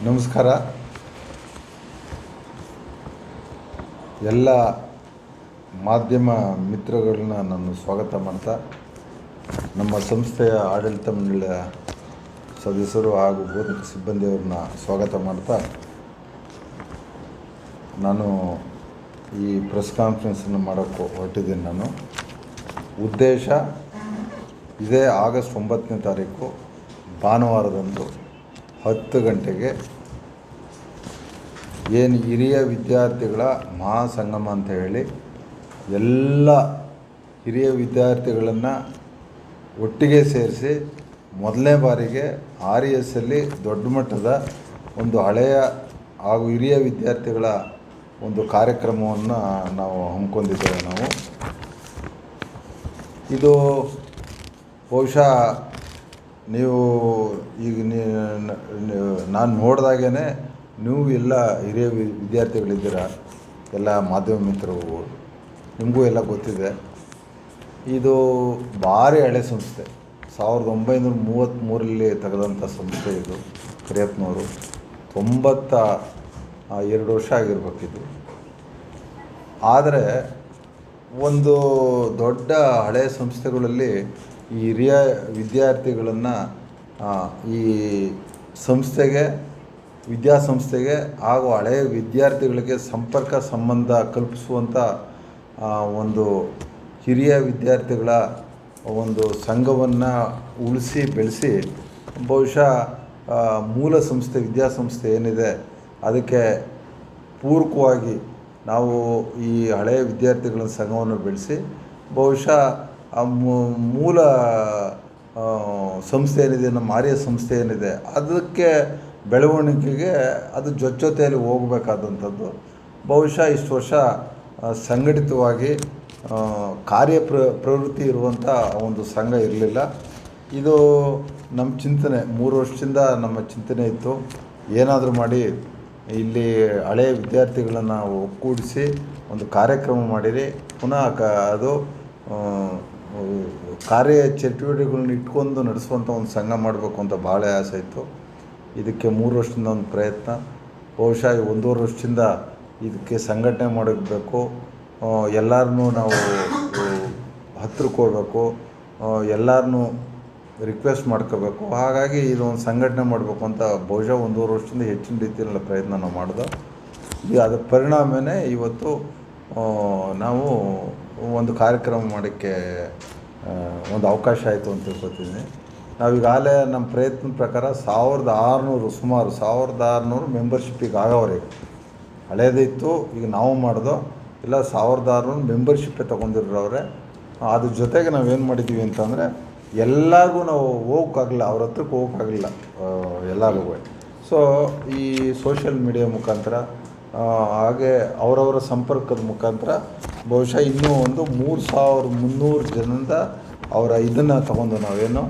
ನಮಸ್ಕಾರ. ಎಲ್ಲ ಮಾಧ್ಯಮ ಮಿತ್ರಗಳನ್ನ ನಾನು ಸ್ವಾಗತ ಮಾಡ್ತಾ, ನಮ್ಮ ಸಂಸ್ಥೆಯ ಆಡಳಿತ ಮಂಡಳಿಯ ಸದಸ್ಯರು ಹಾಗೂ ಬೋಧಕ ಸಿಬ್ಬಂದಿಯವ್ರನ್ನ ಸ್ವಾಗತ ಮಾಡ್ತಾ, ನಾನು ಈ ಪ್ರೆಸ್ ಕಾನ್ಫರೆನ್ಸನ್ನು ಮಾಡೋಕ್ಕೆ ಹೊರಟಿದ್ದೀನಿ. ನಾನು ಉದ್ದೇಶ ಇದೇ ಆಗಸ್ಟ್ 9ನೇ ತಾರೀಕು ಭಾನುವಾರದಂದು 10 ಗಂಟೆಗೆ ಏನು ಹಿರಿಯ ವಿದ್ಯಾರ್ಥಿಗಳ ಮಹಾಸಂಗಮ ಅಂತ ಹೇಳಿ ಎಲ್ಲ ಹಿರಿಯ ವಿದ್ಯಾರ್ಥಿಗಳನ್ನು ಒಟ್ಟಿಗೆ ಸೇರಿಸಿ ಮೊದಲನೇ ಬಾರಿಗೆ RES ಅಲ್ಲಿ ದೊಡ್ಡ ಮಟ್ಟದ ಒಂದು ಹಳೆಯ ಹಾಗೂ ಹಿರಿಯ ವಿದ್ಯಾರ್ಥಿಗಳ ಒಂದು ಕಾರ್ಯಕ್ರಮವನ್ನು ನಾವು ಹಮ್ಮಿಕೊಂಡಿದ್ದೇವೆ. ಇದು ಬಹುಶಃ ನೀವು ಈಗ ನಾನು ನೋಡಿದಾಗೇ ನೀವು ಎಲ್ಲ ಹಿರಿಯ ವಿದ್ಯಾರ್ಥಿಗಳಿದ್ದೀರ, ಎಲ್ಲ ಮಾಧ್ಯಮ ಮಿತ್ರರು, ನಿಮಗೂ ಎಲ್ಲ ಗೊತ್ತಿದೆ. ಇದು ಭಾರಿ ಹಳೆ ಸಂಸ್ಥೆ, 1933ರಲ್ಲಿ ತೆಗೆದಂಥ ಸಂಸ್ಥೆ. ಇದು ಕರಿಯಪ್ಪನವರು 92 ವರ್ಷ ಆಗಿರ್ಬೇಕಿದು. ಆದರೆ ಒಂದು ದೊಡ್ಡ ಹಳೆಯ ಸಂಸ್ಥೆಗಳಲ್ಲಿ ಈ ಹಿರಿಯ ವಿದ್ಯಾರ್ಥಿಗಳನ್ನು ಈ ಸಂಸ್ಥೆಗೆ, ವಿದ್ಯಾಸಂಸ್ಥೆಗೆ ಹಾಗೂ ಹಳೆಯ ವಿದ್ಯಾರ್ಥಿಗಳಿಗೆ ಸಂಪರ್ಕ ಸಂಬಂಧ ಕಲ್ಪಿಸುವಂಥ ಒಂದು ಹಿರಿಯ ವಿದ್ಯಾರ್ಥಿಗಳ ಒಂದು ಸಂಘವನ್ನು ಉಳಿಸಿ ಬೆಳೆಸಿ, ಬಹುಶಃ ಮೂಲ ಸಂಸ್ಥೆ ವಿದ್ಯಾಸಂಸ್ಥೆ ಏನಿದೆ ಅದಕ್ಕೆ ಪೂರಕವಾಗಿ ನಾವು ಈ ಹಳೆಯ ವಿದ್ಯಾರ್ಥಿಗಳ ಸಂಘವನ್ನು ಬೆಳೆಸಿ, ಬಹುಶಃ ಆ ಮೂಲ ಸಂಸ್ಥೆ ಏನಿದೆ, ನಮ್ಮ RES ಸಂಸ್ಥೆ ಏನಿದೆ ಅದಕ್ಕೆ ಬೆಳವಣಿಗೆಗೆ ಅದು ಜೊತೆಯಲ್ಲಿ ಹೋಗಬೇಕಾದಂಥದ್ದು. ಬಹುಶಃ ಇಷ್ಟು ವರ್ಷ ಸಂಘಟಿತವಾಗಿ ಪ್ರವೃತ್ತಿ ಇರುವಂಥ ಒಂದು ಸಂಘ ಇರಲಿಲ್ಲ. ಇದು ನಮ್ಮ ಚಿಂತನೆ, 3 ವರ್ಷದಿಂದ ನಮ್ಮ ಚಿಂತನೆ ಇತ್ತು, ಏನಾದರೂ ಮಾಡಿ ಇಲ್ಲಿ ಹಳೆಯ ವಿದ್ಯಾರ್ಥಿಗಳನ್ನು ಒಗ್ಗೂಡಿಸಿ ಒಂದು ಕಾರ್ಯಕ್ರಮ ಮಾಡಿರಿ, ಪುನಃ ಅದು ಕಾರ್ಯ ಚಟುವಟಿಕೆಗಳನ್ನ ಇಟ್ಕೊಂಡು ನಡೆಸುವಂಥ ಒಂದು ಸಂಘ ಮಾಡಬೇಕು ಅಂತ ಭಾಳ ಆಸೆ ಇತ್ತು. ಇದಕ್ಕೆ 3 ವರ್ಷದಿಂದ ಒಂದು ಪ್ರಯತ್ನ, ಬಹುಶಃ 1.5 ವರ್ಷದಿಂದ ಇದಕ್ಕೆ ಸಂಘಟನೆ ಮಾಡಬೇಕು. ಎಲ್ಲರನ್ನೂ ನಾವು ಹತ್ರಕ್ಕೆ ಹೋಗ್ಬೇಕು, ಎಲ್ಲರನ್ನೂ ರಿಕ್ವೆಸ್ಟ್ ಮಾಡ್ಕೋಬೇಕು. ಹಾಗಾಗಿ ಇದೊಂದು ಸಂಘಟನೆ ಮಾಡಬೇಕು ಅಂತ ಬಹುಶಃ 1.5 ವರ್ಷದಿಂದ ಹೆಚ್ಚಿನ ರೀತಿಯಲ್ಲಿ ಪ್ರಯತ್ನ ನಾವು ಮಾಡಿದೆ. ಅದರ ಪರಿಣಾಮವೇ ಇವತ್ತು ನಾವು ಒಂದು ಕಾರ್ಯಕ್ರಮ ಮಾಡೋಕ್ಕೆ ಒಂದು ಅವಕಾಶ ಆಯಿತು ಅಂತ ತಿಳ್ಕೊತೀನಿ. ನಾವೀಗಾಗಲೇ ನಮ್ಮ ಪ್ರಯತ್ನದ ಪ್ರಕಾರ 1600 ಸುಮಾರು 1600 ಮೆಂಬರ್ಶಿಪ್ಪಿಗೆ ಆಗವ್ರಿಗೆ. ಹಳೇದಿತ್ತು, ಈಗ ನಾವು ಮಾಡ್ದೋ ಇಲ್ಲ 1600 ಮೆಂಬರ್ಶಿಪ್ಪೇ ತೊಗೊಂಡಿರೋವ್ರೆ. ಅದ್ರ ಜೊತೆಗೆ ನಾವೇನು ಮಾಡಿದ್ದೀವಿ ಅಂತಂದರೆ, ಎಲ್ಲರಿಗೂ ನಾವು ಹೋಗೋಕ್ಕಾಗಲಿಲ್ಲ, ಅವ್ರ ಹತ್ರಕ್ಕೆ ಹೋಗೋಕ್ಕಾಗಲಿಲ್ಲ ಎಲ್ಲರಿಗೂ. ಸೊ ಈ ಸೋಷಿಯಲ್ ಮೀಡಿಯಾ ಮುಖಾಂತರ ಹಾಗೆ ಅವರವರ ಸಂಪರ್ಕದ ಮುಖಾಂತರ ಬಹುಶಃ ಇನ್ನೂ ಒಂದು 3300 ಜನದಿಂದ ಅವರ ಇದನ್ನು ತಗೊಂಡು, ನಾವೇನು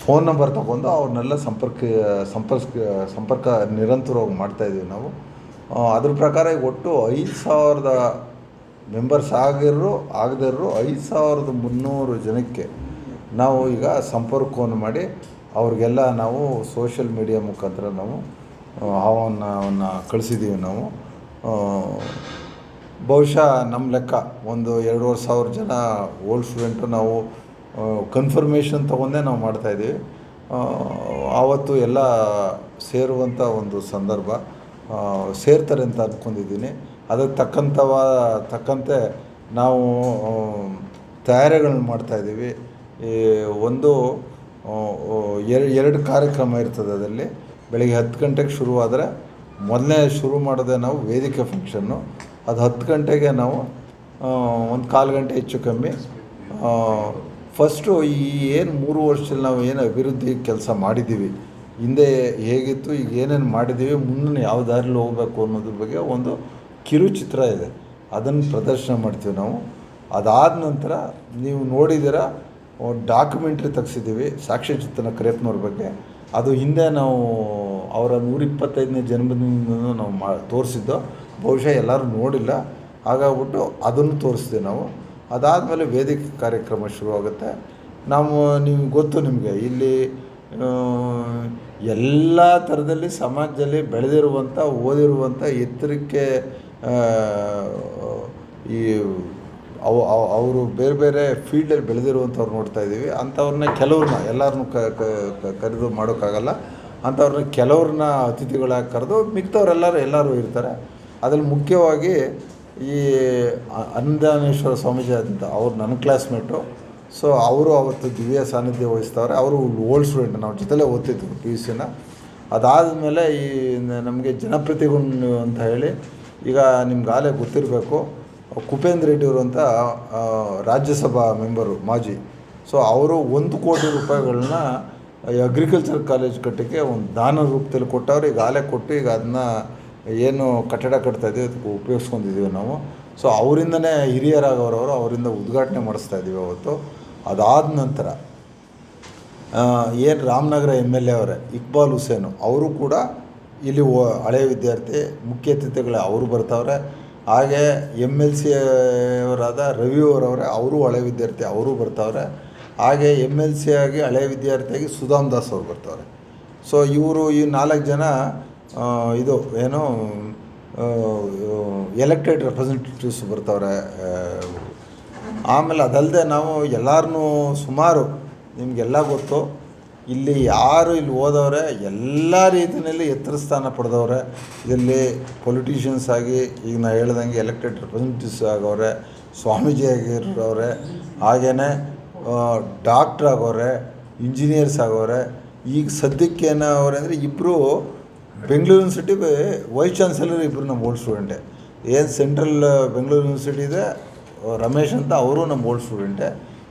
ಫೋನ್ ನಂಬರ್ ತೊಗೊಂಡು ಅವ್ರನ್ನೆಲ್ಲ ಸಂಪರ್ಕ ನಿರಂತರವಾಗಿ ಮಾಡ್ತಾಯಿದ್ದೀವಿ ನಾವು. ಅದ್ರ ಪ್ರಕಾರ ಈಗ ಒಟ್ಟು 5000 ಮೆಂಬರ್ಸ್ ಆಗದಿರೋ 5300 ಜನಕ್ಕೆ ನಾವು ಈಗ ಸಂಪರ್ಕವನ್ನು ಮಾಡಿ ಅವ್ರಿಗೆಲ್ಲ ನಾವು ಸೋಷಿಯಲ್ ಮೀಡಿಯಾ ಮುಖಾಂತರ ನಾವು ಆಹ್ವಾನವನ್ನು ಕಳಿಸಿದ್ದೀವಿ. ನಾವು ಬಹುಶಃ ನಮ್ಮ ಲೆಕ್ಕ ಒಂದು 2500 ಜನ ಓಲ್ಡ್ ಸ್ಟೂಡೆಂಟು ನಾವು ಕನ್ಫರ್ಮೇಷನ್ ತೊಗೊಂಡೇ ನಾವು ಮಾಡ್ತಾಯಿದ್ದೀವಿ. ಆವತ್ತು ಎಲ್ಲ ಸೇರುವಂಥ ಒಂದು ಸಂದರ್ಭ, ಸೇರ್ತಾರೆ ಅಂತ ಅಂದ್ಕೊಂಡಿದ್ದೀನಿ. ಅದಕ್ಕೆ ತಕ್ಕಂತೆ ನಾವು ತಯಾರಿಗಳನ್ನ ಮಾಡ್ತಾಯಿದ್ದೀವಿ. ಒಂದು 2 ಕಾರ್ಯಕ್ರಮ ಇರ್ತದೆ. ಅದರಲ್ಲಿ ಬೆಳಗ್ಗೆ 10 ಗಂಟೆಗೆ ಶುರುವಾದರೆ, ಮೊದಲನೇ ಶುರು ಮಾಡೋದೇ ನಾವು ವೇದಿಕೆ ಫಂಕ್ಷನ್ನು. ಅದು 10 ಗಂಟೆಗೆ ನಾವು ಒಂದು 1/4 ಗಂಟೆ ಹೆಚ್ಚು ಕಮ್ಮಿ ಫಸ್ಟು ಈ ಏನು 3 ವರ್ಷದಲ್ಲಿ ನಾವು ಏನು ಅಭಿವೃದ್ಧಿ ಕೆಲಸ ಮಾಡಿದ್ದೀವಿ, ಹಿಂದೆ ಹೇಗಿತ್ತು, ಈಗ ಏನೇನು ಮಾಡಿದ್ದೀವಿ, ಮುಂದೆ ಯಾವ ದಾರಿಲಿ ಹೋಗಬೇಕು ಅನ್ನೋದ್ರ ಬಗ್ಗೆ ಒಂದು ಕಿರುಚಿತ್ರ ಇದೆ, ಅದನ್ನು ಪ್ರದರ್ಶನ ಮಾಡ್ತೀವಿ ನಾವು. ಅದಾದ ನಂತರ ನೀವು ನೋಡಿದ್ದೀರ, ಡಾಕ್ಯುಮೆಂಟ್ರಿ ತೆಗ್ಸಿದ್ದೀವಿ ಸಾಕ್ಷ್ಯಚಿತ್ರಣ ಕರಿಯಪ್ಪನವ್ರ ಬಗ್ಗೆ. ಅದು ಹಿಂದೆ ನಾವು ಅವರ 125ನೇ ಜನ್ಮದಿನದಿಂದ ನಾವು ತೋರಿಸಿದ್ದು, ಬಹುಶಃ ಎಲ್ಲರೂ ನೋಡಿಲ್ಲ, ಹಾಗಾಗ್ಬಿಟ್ಟು ಅದನ್ನು ತೋರಿಸ್ತೀವಿ ನಾವು. ಅದಾದಮೇಲೆ ವೇದಿಕೆ ಕಾರ್ಯಕ್ರಮ ಶುರುವಾಗುತ್ತೆ. ನಿಮ್ಗೆ ಗೊತ್ತು, ನಿಮಗೆ ಇಲ್ಲಿ ಎಲ್ಲ ಥರದಲ್ಲಿ ಸಮಾಜದಲ್ಲಿ ಬೆಳೆದಿರುವಂಥ ಓದಿರುವಂಥ ಎತ್ತರಕ್ಕೆ ಈ ಅವರು ಬೇರೆ ಬೇರೆ ಫೀಲ್ಡಲ್ಲಿ ಬೆಳೆದಿರುವಂಥವ್ರು ನೋಡ್ತಾ ಇದ್ದೀವಿ. ಅಂಥವ್ರನ್ನ ಕೆಲವ್ರನ್ನ ಎಲ್ಲರನ್ನೂ ಕರೆದು ಮಾಡೋಕ್ಕಾಗಲ್ಲ. ಅಂಥವ್ರನ್ನ ಕೆಲವ್ರನ್ನ ಅತಿಥಿಗಳಾಗಿ ಕರೆದು ಮಿಕ್ತವ್ರೆಲ್ಲರೂ ಇರ್ತಾರೆ. ಅದರಲ್ಲಿ ಮುಖ್ಯವಾಗಿ ಈ ಅನ್ನದಾನೇಶ್ವರ ಸ್ವಾಮೀಜಿ ಅಂತ ಅವ್ರು ನನ್ನ ಕ್ಲಾಸ್ಮೇಟು. ಸೊ ಅವರು ಅವತ್ತು ದಿವ್ಯ ಸಾನ್ನಿಧ್ಯ ವಹಿಸ್ತವ್ರೆ. ಅವರು ಓಲ್ಡ್ ಸ್ಟೂಡೆಂಟ್, ನಾವು ಜೊತೆಲೇ ಓದ್ತಿದ್ದರು PUCನ. ಅದಾದಮೇಲೆ ಈ ನಮಗೆ ಜನಪ್ರತಿನಿಧಿಗಳು ಅಂತ ಹೇಳಿ, ಈಗ ನಿಮ್ಗಾಲೇ ಗೊತ್ತಿರಬೇಕು, ಕುಪೇಂದ್ರ ರೆಡ್ಡಿಯವರು ಅಂತ ರಾಜ್ಯಸಭಾ ಮೆಂಬರು ಮಾಜಿ. ಸೊ ಅವರು 1 ಕೋಟಿ ರೂಪಾಯಿಗಳನ್ನ ಅಗ್ರಿಕಲ್ಚರ್ ಕಾಲೇಜ್ ಕಟ್ಟೋಕ್ಕೆ ಒಂದು ದಾನ ರೂಪದಲ್ಲಿ ಕೊಟ್ಟವ್ರು. ಈಗ ಆಲೆ ಕೊಟ್ಟು ಈಗ ಅದನ್ನ ಏನು ಕಟ್ಟಡ ಕಟ್ತಾಯಿದ್ದೀವಿ ಅದಕ್ಕೆ ಉಪಯೋಗಿಸ್ಕೊಂಡಿದ್ದೀವಿ ನಾವು. ಸೊ ಅವರಿಂದನೇ ಹಿರಿಯರಾಗವ್ರವರು, ಅವರಿಂದ ಉದ್ಘಾಟನೆ ಮಾಡಿಸ್ತಾಯಿದ್ದೀವಿ ಅವತ್ತು. ಅದಾದ ನಂತರ ಏನು ರಾಮನಗರ MLA ಅವರೇ ಇಕ್ಬಾಲ್ ಹುಸೇನು, ಅವರು ಕೂಡ ಇಲ್ಲಿ ಹಳೆಯ ವಿದ್ಯಾರ್ಥಿ, ಮುಖ್ಯ ಅತಿಥಿಗಳೇ ಅವರು ಬರ್ತಾವ್ರೆ. ಹಾಗೆ MLC ಅವರಾದ ರವಿಯವರವರೇ, ಅವರು ಹಳೆಯ ವಿದ್ಯಾರ್ಥಿ, ಅವರು ಬರ್ತಾವ್ರೆ. ಹಾಗೆ MLC ಆಗಿ ಹಳೆಯ ವಿದ್ಯಾರ್ಥಿಯಾಗಿ ಸುಧಾಮ್ ದಾಸ್ ಅವರು ಬರ್ತಾವ್ರೆ. ಸೊ ಇವರು ಈ 4 ಜನ ಇದು ಏನು ಎಲೆಕ್ಟೆಡ್ ರೆಪ್ರೆಸೆಂಟೇಟಿವ್ಸ್ ಬರ್ತಾವ್ರೆ. ಆಮೇಲೆ ಅದಲ್ಲದೆ ನಾವು ಎಲ್ಲರನ್ನೂ ಸುಮಾರು ನಿಮಗೆಲ್ಲ ಗೊತ್ತು, ಇಲ್ಲಿ ಯಾರು ಇಲ್ಲಿ ಓದವ್ರೆ ಎಲ್ಲ ರೀತಿಯಲ್ಲಿ ಎತ್ತರ ಸ್ಥಾನ ಪಡೆದವ್ರೆ. ಇದರಲ್ಲಿ ಪೊಲಿಟಿಷಿಯನ್ಸ್ ಆಗಿ ಈಗ ನಾನು ಹೇಳ್ದಂಗೆ ಎಲೆಕ್ಟೆಡ್ ರೆಪ್ರೆಸೆಂಟೇಟಿವ್ಸ್ ಆಗವ್ರೆ, ಸ್ವಾಮೀಜಿ ಆಗಿರೋರೆ, ಹಾಗೆಯೇ ಡಾಕ್ಟ್ರ್ ಆಗೋರೆ, ಇಂಜಿನಿಯರ್ಸ್ ಆಗೋರೆ. ಈಗ ಸದ್ಯಕ್ಕೆ ಏನವ್ರೆ ಅಂದರೆ ಇಬ್ಬರು ಬೆಂಗಳೂರು ಯೂನಿವರ್ಸಿಟಿ ವೈಸ್ ಚಾನ್ಸಲರ್, ಇಬ್ಬರು ನಮ್ಮ ಓಲ್ಡ್ ಸ್ಟೂಡೆಂಟೇ. ಏನು ಸೆಂಟ್ರಲ್ ಬೆಂಗಳೂರು ಯೂನಿವರ್ಸಿಟಿ ಇದೆ ರಮೇಶ್ ಅಂತ, ಅವರು ನಮ್ಮ ಓಲ್ಡ್ ಸ್ಟೂಡೆಂಟೇ.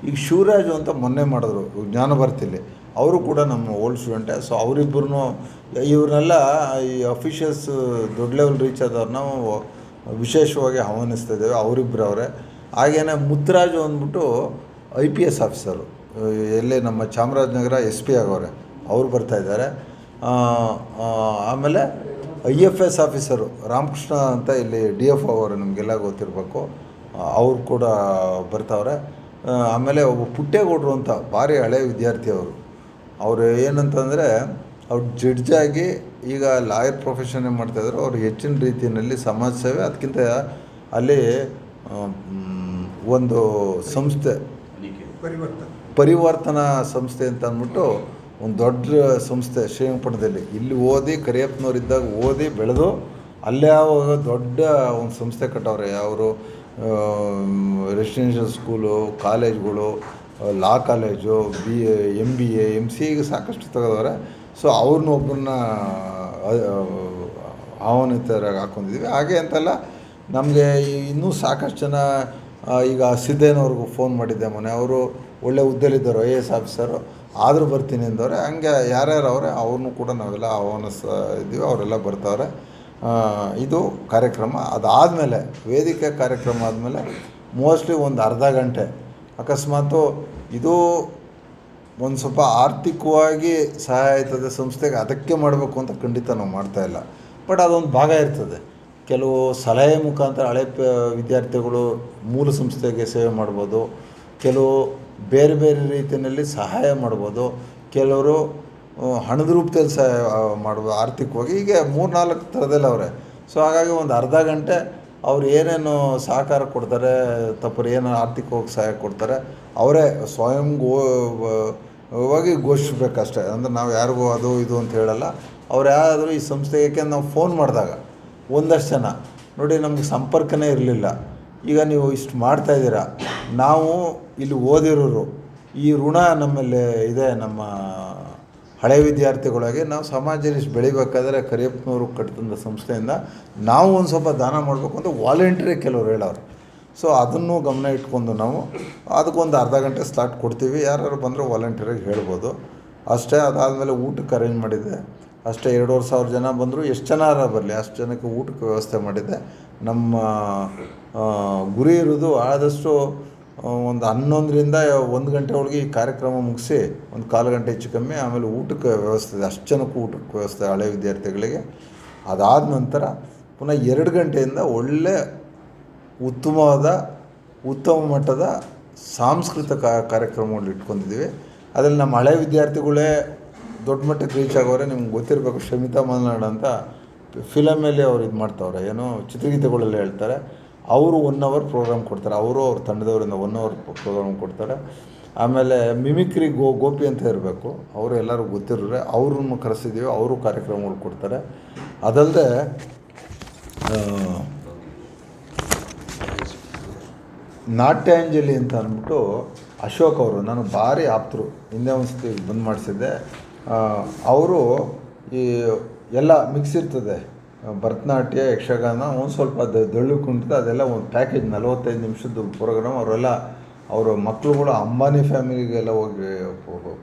ಈಗ ಶಿವರಾಜು ಅಂತ ಮೊನ್ನೆ ಮಾಡಿದ್ರು ಜ್ಞಾನಭಾರತಿಲಿ, ಅವರು ಕೂಡ ನಮ್ಮ ಓಲ್ಡ್ ಸ್ಟೂಡೆಂಟೇ. ಸೊ ಅವರಿಬ್ಬರೂ ಇವ್ರನ್ನೆಲ್ಲ ಈ ಅಫಿಷಿಯಲ್ಸ್ ದೊಡ್ಡ ಲೆವೆಲ್ ರೀಚ್ ಆದವ್ರು ನಾವು ವಿಶೇಷವಾಗಿ ಆಹ್ವಾನಿಸ್ತಾ ಇದ್ದೇವೆ. ಅವರಿಬ್ಬರು ಅವರೇ. ಹಾಗೆಯೇ ಮುತ್ತರಾಜು ಅಂದ್ಬಿಟ್ಟು IPS ಆಫೀಸರು, ಎಲ್ಲೇ ನಮ್ಮ ಚಾಮರಾಜನಗರ SP ಆಗವ್ರೆ, ಅವರು ಬರ್ತಾಯಿದ್ದಾರೆ. ಆಮೇಲೆ IFS ಆಫೀಸರು ರಾಮಕೃಷ್ಣ ಅಂತ ಇಲ್ಲಿ DF ಅವರು ನಮಗೆಲ್ಲ ಗೊತ್ತಿರಬೇಕು, ಅವರು ಕೂಡ ಬರ್ತಾವ್ರೆ. ಆಮೇಲೆ ಒಬ್ಬ ಪುಟ್ಟೇಗೌಡರು ಅಂತ ಭಾರಿ ಹಳೆಯ ವಿದ್ಯಾರ್ಥಿ ಅವರು ಏನಂತಂದರೆ ಅವ್ರು ಜಡ್ಜಾಗಿ ಈಗ ಲಾಯರ್ ಪ್ರೊಫೆಷನ್ನೇ ಮಾಡ್ತಾಯಿದ್ರು. ಅವ್ರು ಹೆಚ್ಚಿನ ರೀತಿಯಲ್ಲಿ ಸಮಾಜ ಸೇವೆ, ಅದಕ್ಕಿಂತ ಅಲ್ಲಿ ಒಂದು ಸಂಸ್ಥೆ ಪರಿವರ್ತನಾ ಸಂಸ್ಥೆ ಅಂತ ಅಂದ್ಬಿಟ್ಟು ಒಂದು ದೊಡ್ಡ ಸಂಸ್ಥೆ ಶ್ರೀರಂಗಪಟ್ಟಣದಲ್ಲಿ, ಇಲ್ಲಿ ಓದಿ ಕರಿಯಪ್ಪನವರಿದ್ದಾಗ ಓದಿ ಬೆಳೆದು ಅಲ್ಲೇ ಆವಾಗ ದೊಡ್ಡ ಒಂದು ಸಂಸ್ಥೆ ಕಟ್ಟವ್ರೆ. ಅವರು ರೆಸಿಡೆನ್ಷಿಯಲ್ ಸ್ಕೂಲು, ಕಾಲೇಜ್ಗಳು, ಲಾ ಕಾಲೇಜು, MBA MCA ಈಗ ಸಾಕಷ್ಟು ತೆಗೆದವ್ರೆ. ಸೊ ಅವ್ರನ್ನ ಒಬ್ಬರನ್ನ ಆಹ್ವಾನಿತರಾಗಿ ಹಾಕ್ಕೊಂಡಿದ್ದೀವಿ. ಹಾಗೆ ಅಂತಲ್ಲ, ನಮಗೆ ಇನ್ನೂ ಸಾಕಷ್ಟು ಜನ, ಈಗ ಸಿದ್ದೇನವ್ರಿಗೂ ಫೋನ್ ಮಾಡಿದ್ದೆ ಮೊನ್ನೆ, ಅವರು ಒಳ್ಳೆ ಹುದ್ದೆಲಿದ್ದರು, IAS ಆಫೀಸರು, ಆದರೂ ಬರ್ತೀನಿ ಅಂದವ್ರೆ. ಹಂಗೆ ಯಾರ್ಯಾರು ಅವರೇ ಅವ್ರನ್ನೂ ಕೂಡ ನಾವೆಲ್ಲ ಆಹ್ವಾನಿಸ್ತಾ ಇದ್ದೀವಿ, ಅವರೆಲ್ಲ ಬರ್ತಾವ್ರೆ. ಇದು ಕಾರ್ಯಕ್ರಮ. ಅದಾದಮೇಲೆ ವೇದಿಕೆ ಕಾರ್ಯಕ್ರಮ ಆದಮೇಲೆ ಮೋಸ್ಟ್ಲಿ ಒಂದು ಅರ್ಧ ಗಂಟೆ ಅಕಸ್ಮಾತು ಇದು ಒಂದು ಸ್ವಲ್ಪ ಆರ್ಥಿಕವಾಗಿ ಸಹಾಯ ಆಯ್ತದೆ ಸಂಸ್ಥೆಗೆ, ಅದಕ್ಕೆ ಮಾಡಬೇಕು ಅಂತ ಖಂಡಿತ ನಾವು ಮಾಡ್ತಾಯಿಲ್ಲ. ಬಟ್ ಅದೊಂದು ಭಾಗ ಇರ್ತದೆ. ಕೆಲವು ಸಲಹೆ ಮುಖಾಂತರ ಹಳೆ ವಿದ್ಯಾರ್ಥಿಗಳು ಮೂಲ ಸಂಸ್ಥೆಗೆ ಸೇವೆ ಮಾಡ್ಬೋದು, ಕೆಲವು ಬೇರೆ ಬೇರೆ ರೀತಿಯಲ್ಲಿ ಸಹಾಯ ಮಾಡ್ಬೋದು, ಕೆಲವರು ಹಣದ ರೂಪದಲ್ಲಿ ಸಹಾಯ ಮಾಡ್ಬೋದು ಆರ್ಥಿಕವಾಗಿ. ಹೀಗೆ 3-4 ಥರದಲ್ಲಿ ಅವರೇ. ಸೊ ಹಾಗಾಗಿ ಒಂದು ಅರ್ಧ ಗಂಟೆ ಅವ್ರು ಏನೇನು ಸಹಕಾರ ಕೊಡ್ತಾರೆ, ತಪ್ಪರು ಏನು ಆರ್ಥಿಕವಾಗಿ ಸಹಾಯ ಕೊಡ್ತಾರೆ, ಅವರೇ ಸ್ವಯಂವಾಗಿ ಘೋಷಿಸಬೇಕಷ್ಟೇ. ಅಂದರೆ ನಾವು ಯಾರಿಗೂ ಅದು ಇದು ಅಂತ ಹೇಳಲ್ಲ. ಅವ್ರು ಯಾರಾದರೂ ಈ ಸಂಸ್ಥೆಗೆ, ಯಾಕೆಂದ್ರೆ ನಾವು ಫೋನ್ ಮಾಡಿದಾಗ ಒಂದಷ್ಟು ಜನ ನೋಡಿ ನಮಗೆ ಸಂಪರ್ಕನೇ ಇರಲಿಲ್ಲ, ಈಗ ನೀವು ಇಷ್ಟು ಮಾಡ್ತಾಯಿದ್ದೀರಾ, ನಾವು ಇಲ್ಲಿ ಓದಿರೋರು, ಈ ಋಣ ನಮ್ಮಲ್ಲಿ ಇದೆ, ನಮ್ಮ ಹಳೆ ವಿದ್ಯಾರ್ಥಿಗಳಾಗಿ ನಾವು ಸಮಾಜದಲ್ಲಿ ಇಷ್ಟು ಬೆಳಿಬೇಕಾದ್ರೆ ಕರಿಯಪ್ಪನವರು ಕಟ್ಟಿದಂಥ ಸಂಸ್ಥೆಯಿಂದ ನಾವು ಒಂದು ಸ್ವಲ್ಪ ದಾನ ಮಾಡಬೇಕು ಅಂತ ವಾಲಂಟ್ರಿ ಕೆಲವ್ರು ಹೇಳೋರು. ಸೊ ಅದನ್ನು ಗಮನ ಇಟ್ಕೊಂಡು ನಾವು ಅದಕ್ಕೊಂದು ಅರ್ಧ ಗಂಟೆ ಸ್ಲಾಟ್ ಕೊಡ್ತೀವಿ. ಯಾರು ಬಂದರೂ ವಾಲಂಟಿಯರಾಗಿ ಹೇಳ್ಬೋದು ಅಷ್ಟೇ. ಅದಾದಮೇಲೆ ಊಟಕ್ಕೆ ಅರೇಂಜ್ ಮಾಡಿದ್ದೆ ಅಷ್ಟೇ. 2,500 ಜನ ಬಂದರು, ಎಷ್ಟು ಜನ ಬರಲಿ ಅಷ್ಟು ಜನಕ್ಕೆ ಊಟಕ್ಕೆ ವ್ಯವಸ್ಥೆ ಮಾಡಿದ್ದೆ. ನಮ್ಮ ಗುರಿ ಇರೋದು ಆದಷ್ಟು ಒಂದು 11ರಿಂದ 1 ಗಂಟೆ ಒಳಗೆ ಈ ಕಾರ್ಯಕ್ರಮ ಮುಗಿಸಿ ಒಂದು 1/4 ಗಂಟೆ ಹೆಚ್ಚು ಕಮ್ಮಿ ಆಮೇಲೆ ಊಟಕ್ಕೆ ವ್ಯವಸ್ಥೆ ಇದೆ, ಅಷ್ಟು ಜನಕ್ಕೂ ಊಟಕ್ಕೆ ವ್ಯವಸ್ಥೆ ಹಳೆ ವಿದ್ಯಾರ್ಥಿಗಳಿಗೆ. ಅದಾದ ನಂತರ ಪುನಃ 2 ಗಂಟೆಯಿಂದ ಒಳ್ಳೆ ಉತ್ತಮ ಮಟ್ಟದ ಸಾಂಸ್ಕೃತಿಕ ಕಾರ್ಯಕ್ರಮಗಳು ಇಟ್ಕೊಂಡಿದ್ದೀವಿ. ಅದರಲ್ಲಿ ನಮ್ಮ ಹಳೆ ವಿದ್ಯಾರ್ಥಿಗಳೇ ದೊಡ್ಡ ಮಟ್ಟಕ್ಕೆ ರೀಚ್ ಆಗೋರೆ. ನಿಮ್ಗೆ ಗೊತ್ತಿರಬೇಕು, ಶಮಿತಾ ಮಲ್ನಾಡ್ ಅಂತ ಫಿಲಮಲ್ಲಿ ಅವ್ರು ಇದು ಮಾಡ್ತಾವ್ರೆ, ಏನೋ ಚಿತ್ರಗೀತೆಗಳೆಲ್ಲ ಹೇಳ್ತಾರೆ. ಅವರು 1 hour ಪ್ರೋಗ್ರಾಮ್ ಕೊಡ್ತಾರೆ. ಅವರು ಅವ್ರ ತಂಡದವರಿಂದ 1 hour ಪ್ರೋಗ್ರಾಮ್ ಕೊಡ್ತಾರೆ. ಆಮೇಲೆ ಮಿಮಿಕ್ರಿ ಗೋಪಿ ಅಂತ ಇರಬೇಕು, ಅವರು ಎಲ್ಲರೂ ಗೊತ್ತಿರೋರೆ, ಅವ್ರನ್ನು ಕರೆಸಿದ್ದೀವಿ, ಅವರು ಕಾರ್ಯಕ್ರಮಗಳು ಕೊಡ್ತಾರೆ. ಅದಲ್ಲದೆ ನಾಟ್ಯಾಂಜಲಿ ಅಂತ ಅಂದ್ಬಿಟ್ಟು ಅಶೋಕ್ ಅವರು ನಾನು ಭಾರಿ ಆಪ್ತರು, ಹಿಂದೆ ಒಂದು ಸತಿ ಬಂದ್ ಮಾಡಿಸಿದ್ದೆ. ಅವರು ಈ ಎಲ್ಲ ಮಿಕ್ಸ್ ಇರ್ತದೆ, ಭರತನಾಟ್ಯ, ಯಕ್ಷಗಾನ, ಒಂದು ಸ್ವಲ್ಪ ಡೊಳ್ಳು ಕುಣಿತ, ಅದೆಲ್ಲ ಒಂದು ಪ್ಯಾಕೇಜ್ 45 ನಿಮಿಷದ್ದು ಪ್ರೋಗ್ರಾಮ್. ಅವರೆಲ್ಲ ಅವರ ಮಕ್ಕಳುಗಳು ಅಂಬಾನಿ ಫ್ಯಾಮಿಲಿಗೆಲ್ಲ ಹೋಗಿ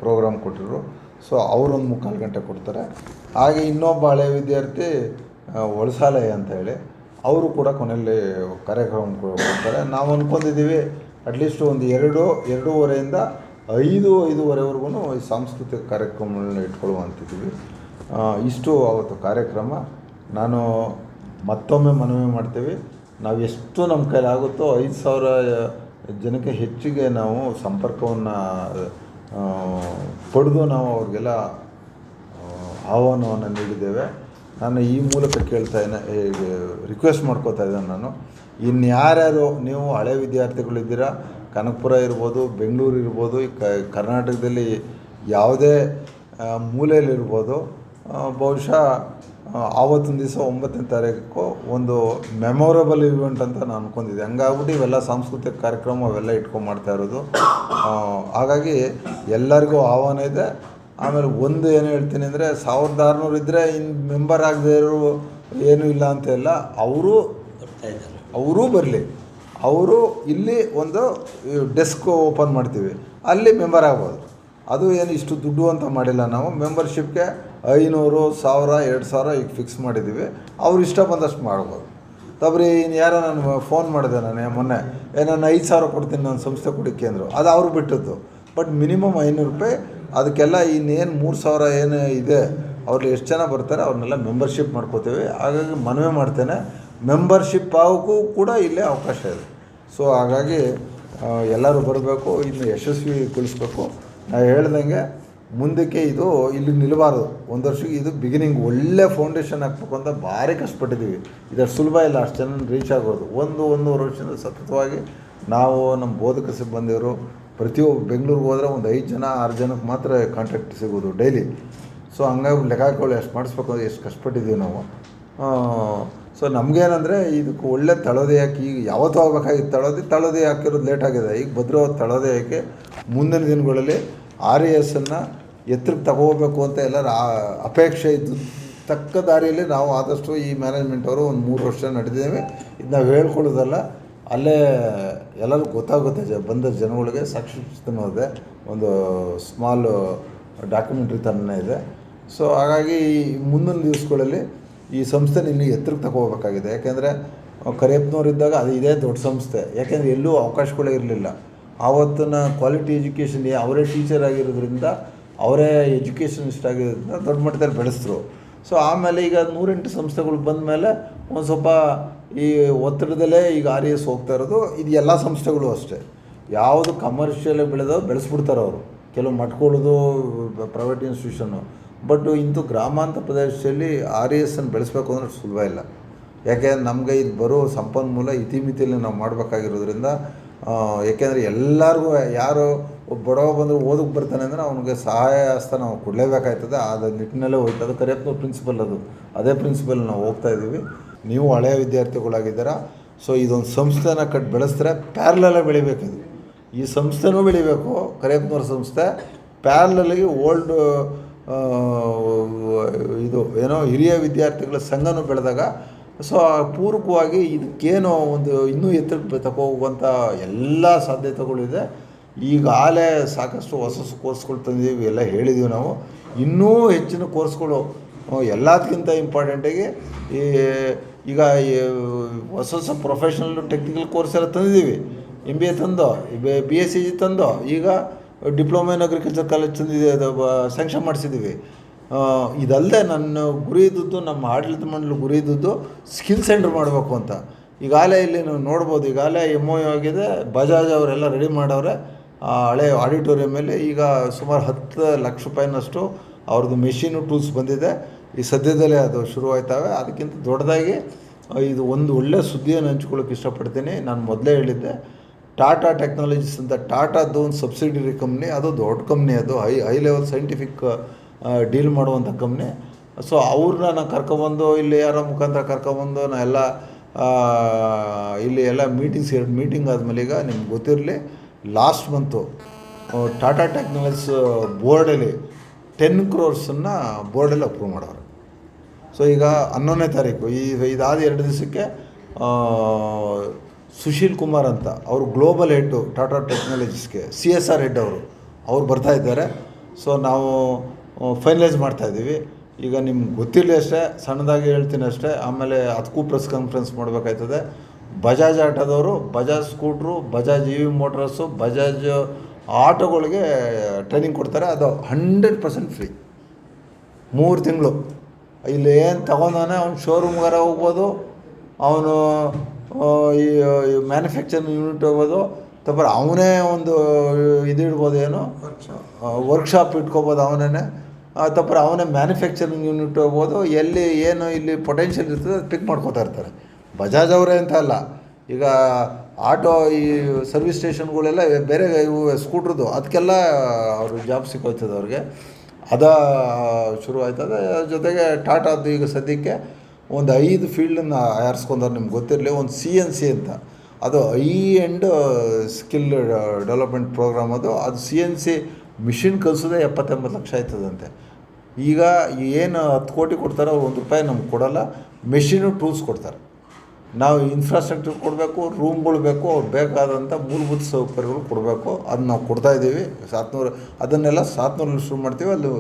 ಪ್ರೋಗ್ರಾಮ್ ಕೊಟ್ಟಿದ್ರು. ಸೊ ಅವರೊಂದು 3/4 ಗಂಟೆ ಕೊಡ್ತಾರೆ. ಹಾಗೆ ಇನ್ನೊಬ್ಬ ಹಳೆ ವಿದ್ಯಾರ್ಥಿ ಒಳಸಾಲೆ ಅಂತ ಹೇಳಿ, ಅವರು ಕೂಡ ಕೊನೆಯಲ್ಲಿ ಕಾರ್ಯಕ್ರಮ ಕೊಡ್ತಾರೆ. ನಾವು ಅಂದ್ಕೊಂಡಿದ್ದೀವಿ ಅಟ್ಲೀಸ್ಟ್ ಒಂದು 2-2:30 5-5:30ವರೆಗೂ ಈ ಸಾಂಸ್ಕೃತಿಕ ಕಾರ್ಯಕ್ರಮಗಳನ್ನ ಇಟ್ಕೊಳ್ಳುವಂತಿದ್ದೀವಿ. ಇಷ್ಟು ಅವತ್ತು ಕಾರ್ಯಕ್ರಮ. ನಾನು ಮತ್ತೊಮ್ಮೆ ಮನವಿ ಮಾಡ್ತೀವಿ, ನಾವು ಎಷ್ಟು ನಮ್ಮ ಕೈಲಾಗುತ್ತೋ 5,000 ಜನಕ್ಕೆ ಹೆಚ್ಚಿಗೆ ನಾವು ಸಂಪರ್ಕವನ್ನು ಪಡೆದು ನಾವು ಅವ್ರಿಗೆಲ್ಲ ಆಹ್ವಾನವನ್ನು ನೀಡಿದ್ದೇವೆ. ನಾನು ಈ ಮೂಲಕ ರಿಕ್ವೆಸ್ಟ್ ಮಾಡ್ಕೋತಾ ಇದ್ದೇನೆ. ನಾನು ಇನ್ಯಾರ್ಯಾರು ನೀವು ಹಳೆ ವಿದ್ಯಾರ್ಥಿಗಳಿದ್ದೀರಾ, ಕನಕಪುರ ಇರ್ಬೋದು, ಬೆಂಗಳೂರು ಇರ್ಬೋದು, ಈ ಕರ್ನಾಟಕದಲ್ಲಿ ಯಾವುದೇ ಮೂಲೆಯಲ್ಲಿರ್ಬೋದು, ಬಹುಶಃ ಆವತ್ತಿನ ದಿವಸ 9ನೇ ತಾರೀಕು ಒಂದು ಮೆಮೊರೇಬಲ್ ಇವೆಂಟ್ ಅಂತ ನಾನು ಅಂದ್ಕೊಂಡಿದ್ದೆ. ಹಂಗಾಗ್ಬಿಟ್ಟು ಇವೆಲ್ಲ ಸಾಂಸ್ಕೃತಿಕ ಕಾರ್ಯಕ್ರಮ ಅವೆಲ್ಲ ಇಟ್ಕೊಂಡು ಮಾಡ್ತಾ ಇರೋದು. ಹಾಗಾಗಿ ಎಲ್ಲರಿಗೂ ಆಹ್ವಾನ ಇದೆ. ಆಮೇಲೆ ಒಂದು ಏನು ಹೇಳ್ತೀನಿ ಅಂದರೆ, 1600 ಇದ್ದರೆ ಇನ್ನು ಮೆಂಬರ್ ಆಗದೇ ಇರೋ ಏನೂ ಇಲ್ಲ ಅಂತೆಲ್ಲ, ಅವರೂ ಬರಲಿ. ಅವರು ಇಲ್ಲಿ ಒಂದು ಡೆಸ್ಕ್ ಓಪನ್ ಮಾಡ್ತೀವಿ, ಅಲ್ಲಿ ಮೆಂಬರ್ ಆಗ್ಬೋದು. ಅದು ಏನು ಇಷ್ಟು ದುಡ್ಡು ಅಂತ ಮಾಡಿಲ್ಲ ನಾವು. ಮೆಂಬರ್ಶಿಪ್ಗೆ 500, 1000, 2000 ಈಗ ಫಿಕ್ಸ್ ಮಾಡಿದ್ದೀವಿ. ಅವ್ರು ಇಷ್ಟ ಬಂದಷ್ಟು ಮಾಡ್ಬೋದು. ತಬ್ರಿ ಇನ್ನು ಯಾರೋ ನಾನು ಫೋನ್ ಮಾಡಿದೆ ನಾನು ಮೊನ್ನೆ, ನಾನು 5,000 ಕೊಡ್ತೀನಿ ನನ್ನ ಸಂಸ್ಥೆ ಕೊಡೋಕ್ಕೆ ಅಂದರು. ಅದು ಅವರು ಬಿಟ್ಟದ್ದು. ಬಟ್ ಮಿನಿಮಮ್ 500 ರೂಪಾಯಿ. ಅದಕ್ಕೆಲ್ಲ ಇನ್ನೇನು 3,000 ಏನು ಇದೆ, ಅವ್ರಲ್ಲಿ ಎಷ್ಟು ಜನ ಬರ್ತಾರೆ ಅವ್ರನ್ನೆಲ್ಲ ಮೆಂಬರ್ಶಿಪ್ ಮಾಡ್ಕೋತೀವಿ. ಹಾಗಾಗಿ ಮನವಿ ಮಾಡ್ತೇನೆ, ಮೆಂಬರ್ಶಿಪ್ ಆಗೋಕ್ಕೂ ಕೂಡ ಇಲ್ಲೇ ಅವಕಾಶ ಇದೆ. ಸೊ ಹಾಗಾಗಿ ಎಲ್ಲರೂ ಬರಬೇಕು, ಇನ್ನು ಯಶಸ್ವಿಗೊಳಿಸ್ಬೇಕು. ನಾವು ಹೇಳ್ದಂಗೆ ಮುಂದಕ್ಕೆ ಇದು ಇಲ್ಲಿ ನಿಲ್ಲಬಾರ್ದು. 1 ವರ್ಷಕ್ಕೆ ಇದು ಬಿಗಿನಿಂಗ್, ಒಳ್ಳೆ ಫೌಂಡೇಶನ್ ಹಾಕ್ಬೇಕು ಅಂತ ಭಾರಿ ಕಷ್ಟಪಟ್ಟಿದ್ದೀವಿ. ಇದರ ಸುಲಭ ಇಲ್ಲ ಅಷ್ಟು ಜನ ರೀಚ್ ಆಗೋದು. 1-1.5 ವರ್ಷದಿಂದ ಸತತವಾಗಿ ನಾವು ನಮ್ಮ ಬೋಧಕ ಸಿಬ್ಬಂದಿಯವರು ಪ್ರತಿಯೊಬ್ಬ ಬೆಂಗಳೂರಿಗೆ ಹೋದರೆ ಒಂದು 5 ಜನ 6 ಜನಕ್ಕೆ ಮಾತ್ರ ಕಾಂಟ್ಯಾಕ್ಟ್ ಸಿಗೋದು ಡೈಲಿ. ಸೊ ಹಂಗಾಗಿ ಲೆಕ್ಕ ಹಾಕೊಳ್ಳಿ, ಎಷ್ಟು ಮಾಡಿಸ್ಬೇಕು ಅಂದರೆ ಎಷ್ಟು ಕಷ್ಟಪಟ್ಟಿದ್ದೀವಿ ನಾವು. ಸೊ ನಮಗೇನಂದರೆ ಇದಕ್ಕೆ ಒಳ್ಳೆ ತಳೋದೆ ಹಾಕಿ, ಈಗ ಯಾವತ್ತೂ ಆಗಬೇಕಾಗಿತ್ತು ತಳೋದೆ ಹಾಕಿರೋದು ಲೇಟ್ ಆಗಿದೆ. ಈಗ ಭದ್ರವಾದ ತಳೋದೆ ಹಾಕಿ ಮುಂದಿನ ದಿನಗಳಲ್ಲಿ RESನ್ನು ಎತ್ತರಕ್ಕೆ ತಗೋಬೇಕು ಅಂತ ಎಲ್ಲರ ಅಪೇಕ್ಷೆ ಇದ್ದು ತಕ್ಕ ದಾರಿಯಲ್ಲಿ ನಾವು ಆದಷ್ಟು ಈ ಮ್ಯಾನೇಜ್ಮೆಂಟ್ ಅವರು ಒಂದು 3 ವರ್ಷ ನಡೆದಿದ್ದೇವೆ. ಇದು ನಾವು ಹೇಳ್ಕೊಳ್ಳೋದಲ್ಲ, ಅಲ್ಲೇ ಎಲ್ಲರಿಗೂ ಗೊತ್ತಾಗುತ್ತೆ, ಬಂದ ಜನಗಳಿಗೆ ಸಾಕ್ಷಿಸ್ತನೂ ಇದೆ, ಒಂದು ಸ್ಮಾಲ್ ಡಾಕ್ಯುಮೆಂಟ್ರಿ ಥರನೇ ಇದೆ. ಸೊ ಹಾಗಾಗಿ ಮುಂದಿನ ದಿವಸಗಳಲ್ಲಿ ಈ ಸಂಸ್ಥೆನ ಇನ್ನೂ ಎತ್ತರಕ್ಕೆ ತಗೋಬೇಕಾಗಿದೆ. ಯಾಕೆಂದರೆ ಕರಿಯಪ್ಪನವರಿದ್ದಾಗ ಅದು ಇದೇ ದೊಡ್ಡ ಸಂಸ್ಥೆ. ಯಾಕೆಂದರೆ ಎಲ್ಲೂ ಅವಕಾಶಗಳೇ ಇರಲಿಲ್ಲ. ಆವತ್ತಿನ ಕ್ವಾಲಿಟಿ ಎಜುಕೇಷನ್ ಅವರೇ ಟೀಚರ್ ಆಗಿರೋದ್ರಿಂದ, ಅವರೇ ಎಜುಕೇಷನಿಸ್ಟ್ ಆಗಿರೋದ್ರಿಂದ ದೊಡ್ಡ ಮಟ್ಟದಲ್ಲಿ ಬೆಳೆಸಿದ್ರು. ಸೊ ಆಮೇಲೆ ಈಗ 108 ಸಂಸ್ಥೆಗಳು ಬಂದ ಮೇಲೆ ಒಂದು ಸ್ವಲ್ಪ ಈ ಒತ್ತಡದಲ್ಲೇ ಈಗ RES ಹೋಗ್ತಾ ಇರೋದು. ಇದು ಎಲ್ಲ ಸಂಸ್ಥೆಗಳು ಅಷ್ಟೇ, ಯಾವುದು ಕಮರ್ಷಿಯಲ್ ಬೆಳೆಸ್ಬಿಡ್ತಾರೆ ಅವರು. ಕೆಲವು ಮಟ್ಕೊಳ್ಳೋದು ಪ್ರೈವೇಟ್ ಇನ್ಸ್ಟಿಟ್ಯೂಷನ್ನು. ಬಟ್ ಇಂಥ ಗ್ರಾಮಾಂತರ ಪ್ರದೇಶದಲ್ಲಿ RESನ್ನು ಬೆಳೆಸಬೇಕು ಅಂದರೆ ಸುಲಭ ಇಲ್ಲ. ಯಾಕೆಂದರೆ ನಮಗೆ ಇದು ಬರೋ ಸಂಪನ್ಮೂಲ ಇತಿಮಿತಿಯಲ್ಲಿ ನಾವು ಮಾಡಬೇಕಾಗಿರೋದ್ರಿಂದ. ಏಕೆಂದರೆ ಎಲ್ಲರಿಗೂ ಯಾರು ಒಬ್ಬ ಬಡವ ಬಂದರೂ ಓದಕ್ಕೆ ಬರ್ತಾನೆ ಅಂದರೆ ಅವನಿಗೆ ಸಹಾಯ ಹಸ್ತ ನಾವು ಕೊಡಲೇಬೇಕಾಯ್ತದೆ. ಅದು ನಿಟ್ಟಿನಲ್ಲೇ ಹೋಯ್ತು. ಅದು ಕರಿಯಪ್ಪನ ಪ್ರಿನ್ಸಿಪಲ್, ಅದೇ ಪ್ರಿನ್ಸಿಪಲ್ ನಾವು ಹೋಗ್ತಾಯಿದ್ದೀವಿ. ನೀವು ಹಳೆಯ ವಿದ್ಯಾರ್ಥಿಗಳಾಗಿದ್ದೀರಾ. ಸೊ ಇದೊಂದು ಸಂಸ್ಥೆನ ಬೆಳೆಸಿದ್ರೆ ಪ್ಯಾರಲಲ್ಲೇ ಬೆಳಿಬೇಕಿದು. ಈ ಸಂಸ್ಥೆನೂ ಬೆಳಿಬೇಕು, ಕರಿಯಪ್ಪನವ್ರ ಸಂಸ್ಥೆ ಪ್ಯಾರಲಲ್ಲಿ ಓಲ್ಡ್ ಇದು ಏನೋ ಹಿರಿಯ ವಿದ್ಯಾರ್ಥಿಗಳ ಸಂಘನೂ ಬೆಳೆದಾಗ, ಸೊ ಪೂರಕವಾಗಿ ಇದಕ್ಕೇನೋ ಒಂದು ಇನ್ನೂ ಎತ್ತರಕ್ಕೆ ತಗೋಗುವಂಥ ಎಲ್ಲ ಸಾಧ್ಯತೆಗಳಿದೆ. ಈಗಾಗಲೇ ಸಾಕಷ್ಟು ಹೊಸ ಕೋರ್ಸ್ಗಳು ತಂದಿದ್ದೀವಿ, ಎಲ್ಲ ಹೇಳಿದ್ದೀವಿ ನಾವು. ಇನ್ನೂ ಹೆಚ್ಚಿನ ಕೋರ್ಸ್ಗಳು, ಎಲ್ಲದಕ್ಕಿಂತ ಇಂಪಾರ್ಟೆಂಟಾಗಿ ಈಗ ಹೊಸ ಪ್ರೊಫೆಷ್ನಲ್ ಟೆಕ್ನಿಕಲ್ ಕೋರ್ಸ್ ಎಲ್ಲ ತಂದಿದ್ದೀವಿ. MBA ತಂದು, BSc ತಂದು, ಈಗ ಡಿಪ್ಲೊಮಾ ಇನ್ ಅಗ್ರಿಕಲ್ಚರ್ ಕಾಲೇಜ್ ತಂದಿದೆ, ಅದು ಸ್ಯಾಂಕ್ಷನ್ ಮಾಡಿಸಿದ್ದೀವಿ. ಇದಲ್ಲದೆ ನನ್ನ ಗುರಿ ಇದ್ದದ್ದು, ನಮ್ಮ ಆಡಳಿತ ಮಂಡಳಿ ಗುರಿ ಇದ್ದದ್ದು ಸ್ಕಿಲ್ ಸೆಂಟರ್ ಮಾಡಬೇಕು ಅಂತ. ಈಗಾಗಲೇ ಇಲ್ಲಿ ನೀವು ನೋಡ್ಬೋದು, ಈಗಾಗಲೇ MOU ಆಗಿದೆ. ಬಜಾಜ್ ಅವರೆಲ್ಲ ರೆಡಿ ಮಾಡವ್ರೆ ಹಳೆ ಆಡಿಟೋರಿಯಮಲ್ಲಿ. ಈಗ ಸುಮಾರು 10 ಲಕ್ಷ ರೂಪಾಯಿನಷ್ಟು ಅವ್ರದ್ದು ಮೆಷಿನು ಟೂಲ್ಸ್ ಬಂದಿದೆ. ಈ ಸದ್ಯದಲ್ಲೇ ಅದು ಶುರುವಾಯ್ತವೆ. ಅದಕ್ಕಿಂತ ದೊಡ್ಡದಾಗಿ ಇದು ಒಂದು ಒಳ್ಳೆಯ ಸುದ್ದಿಯನ್ನು ಹಂಚ್ಕೊಳ್ಳೋಕೆ ಇಷ್ಟಪಡ್ತೀನಿ. ನಾನು ಮೊದಲೇ ಹೇಳಿದ್ದೆ, ಟಾಟಾ ಟೆಕ್ನಾಲಜೀಸ್ ಅಂತ ಟಾಟಾದ್ದು ಒಂದು ಸಬ್ಸಿಡಿಯರಿ ಕಂಪ್ನಿ. ಅದು ದೊಡ್ಡ ಕಂಪ್ನಿ, ಅದು ಹೈ ಲೆವೆಲ್ ಸೈಂಟಿಫಿಕ್ ಡೀಲ್ ಮಾಡುವಂಥ ಕಂಪ್ನಿ. ಸೊ ಅವ್ರನ್ನ ನಾನು ಕರ್ಕೊಬಂದು ಇಲ್ಲಿ ಯಾರೋ ಮುಖಾಂತರ ಕರ್ಕೊಬಂದು ನಾ ಎಲ್ಲ ಇಲ್ಲಿ ಎಲ್ಲ ಮೀಟಿಂಗ್ ಆದಮೇಲೆ, ಈಗ ನಿಮ್ಗೆ ಗೊತ್ತಿರಲಿ, ಲಾಸ್ಟ್ ಮಂತು ಟಾಟಾ ಟೆಕ್ನಾಲಜೀಸ್ ಬೋರ್ಡಲ್ಲಿ 10 crores ಬೋರ್ಡಲ್ಲಿ ಅಪ್ರೂವ್ ಮಾಡೋರು. ಸೊ ಈಗ 11ನೇ ತಾರೀಕು ಇದಾದ 2 ದಿವಸಕ್ಕೆ ಸುಶೀಲ್ ಕುಮಾರ್ ಅಂತ ಅವರು ಗ್ಲೋಬಲ್ ಹೆಡ್ಡು ಟಾಟಾ ಟೆಕ್ನಾಲಜೀಸ್ಗೆ CSR ಹೆಡ್ ಅವ್ರು ಬರ್ತಾ ಇದ್ದಾರೆ. ಸೊ ನಾವು ಫೈನಲೈಸ್ ಮಾಡ್ತಾಯಿದ್ದೀವಿ. ಈಗ ನಿಮ್ಗೆ ಗೊತ್ತಿರಲಿ ಅಷ್ಟೇ, ಸಣ್ಣದಾಗಿ ಹೇಳ್ತೀನಿ ಅಷ್ಟೇ. ಆಮೇಲೆ ಅದಕ್ಕೂ ಪ್ರೆಸ್ ಕಾನ್ಫರೆನ್ಸ್ ಮಾಡಬೇಕಾಯ್ತದೆ. ಬಜಾಜ್ ಆಟೋದವರು, Bajaj scooter, Bajaj EV motors, Bajaj ಆಟೋಗಳಿಗೆ ಟ್ರೈನಿಂಗ್ ಕೊಡ್ತಾರೆ. ಅದು 100% ಫ್ರೀ. 3 ತಿಂಗಳು ಇಲ್ಲಿ ಏನು ತಗೊಂಡಾನೆ ಅವ್ನು ಶೋರೂಮ್ಗಾರ ಹೋಗ್ಬೋದು, ಅವನು ಈ ಮ್ಯಾನುಫ್ಯಾಕ್ಚರಿಂಗ್ ಯೂನಿಟ್ ಹೋಗ್ಬೋದು, ತಪ್ಪರ ಅವನೇ ಒಂದು ಇದಿಡ್ಬೋದು, ಏನು ವರ್ಕ್ಶಾಪ್ ಇಟ್ಕೋಬೋದು ಅವನೇ, ತಪ್ಪರ ಅವನೇ ಮ್ಯಾನುಫ್ಯಾಕ್ಚರಿಂಗ್ ಯೂನಿಟ್ ಹೋಗ್ಬೋದು. ಎಲ್ಲಿ ಏನು ಇಲ್ಲಿ ಪೊಟೆನ್ಷಿಯಲ್ ಇರ್ತದೆ ಅದು ಪಿಕ್ ಮಾಡ್ಕೋತಾ ಇರ್ತಾರೆ. ಬಜಾಜ್ ಅವರೇ ಅಂತ ಅಲ್ಲ, ಈಗ ಆಟೋ ಈ ಸರ್ವಿಸ್ ಸ್ಟೇಷನ್ಗಳೆಲ್ಲ ಬೇರೆ ಇವು ಸ್ಕೂಟ್ರದ್ದು ಅದಕ್ಕೆಲ್ಲ ಅವರು ಜಾಬ್ ಸಿಕ್ಕೋಯ್ತದೆ ಅವ್ರಿಗೆ. ಶುರು ಆಯ್ತದೆ. ಜೊತೆಗೆ ಟಾಟಾದ್ದು ಈಗ ಸದ್ಯಕ್ಕೆ ಒಂದು 5 ಫೀಲ್ಡನ್ನು ಆರಿಸ್ಕೊಂಡವ್ರು. ನಿಮ್ಗೆ ಗೊತ್ತಿರಲಿ, ಒಂದು CNC ಅಂತ, ಅದು ಎಂಡ್ ಸ್ಕಿಲ್ ಡೆವಲಪ್ಮೆಂಟ್ ಪ್ರೋಗ್ರಾಮ್. ಅದು CNC ಮಿಷಿನ್ ಕಲಿಸೋದೇ 70-80 ಲಕ್ಷ ಆಯ್ತದಂತೆ. ಈಗ ಏನು 10 ಕೋಟಿ ಕೊಡ್ತಾರೆ, ಅವ್ರು ₹1 ನಮ್ಗೆ ಕೊಡೋಲ್ಲ. ಮೆಷಿನು ಟೂಲ್ಸ್ ಕೊಡ್ತಾರೆ. ನಾವು ಇನ್ಫ್ರಾಸ್ಟ್ರಕ್ಚರ್ ಕೊಡಬೇಕು, ರೂಮ್ಗಳು ಬೇಕು, ಅವ್ರು ಬೇಕಾದಂಥ ಮೂಲಭೂತ ಸೌಕರ್ಯಗಳು ಕೊಡಬೇಕು. ಅದು ನಾವು ಕೊಡ್ತಾಯಿದ್ದೀವಿ. 700 ಅದನ್ನೆಲ್ಲ 700 ಶುರು ಮಾಡ್ತೀವಿ. ಅಲ್ಲಿ